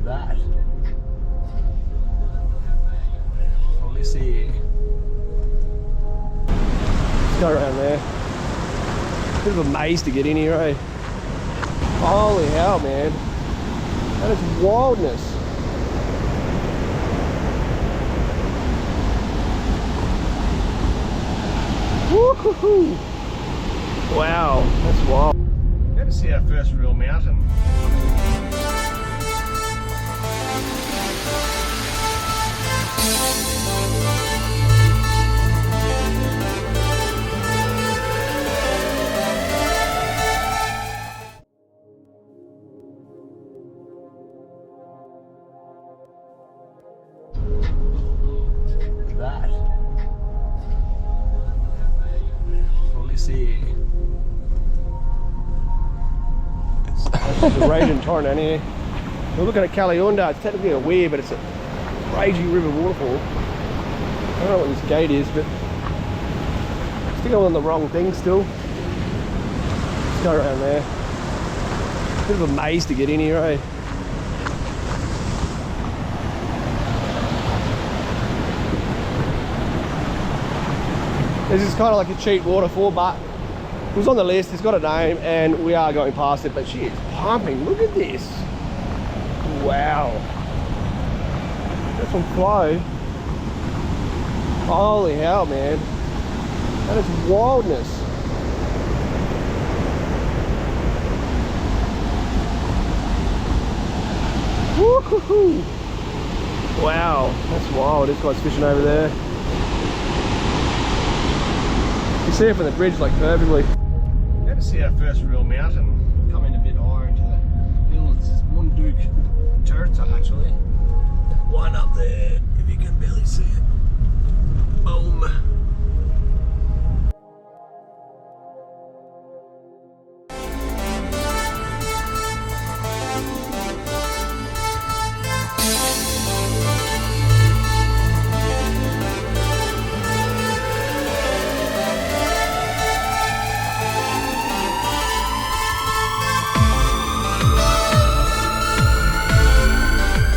that? Let me see. Let's go around there. Bit of a maze to get in here, eh? Holy hell, man. That is wildness. Woo-hoo-hoo. Wow, that's wild. Good to see our first real mountain. That. Let me see. It's a raging torrent down here. We're looking at Kali Unda. It's technically a Weir, but it's a raging river waterfall. I don't know what this gate is, but I think I'm on the wrong thing still. Let's go around there. Bit of a maze to get in here, eh? This is kind of like a cheap waterfall, but it was on the list, it's got a name, and we are going past it, but she is pumping. Look at this. Wow. That's some flow. Holy hell, man. That is wildness. Woo-hoo-hoo. Wow, that's wild. This guy's fishing over there. You see it from the bridge like perfectly. Good to see our first real mountain. Coming a bit higher into the hills. This is Munduk Turta actually. One up there, if you can barely see it. Boom.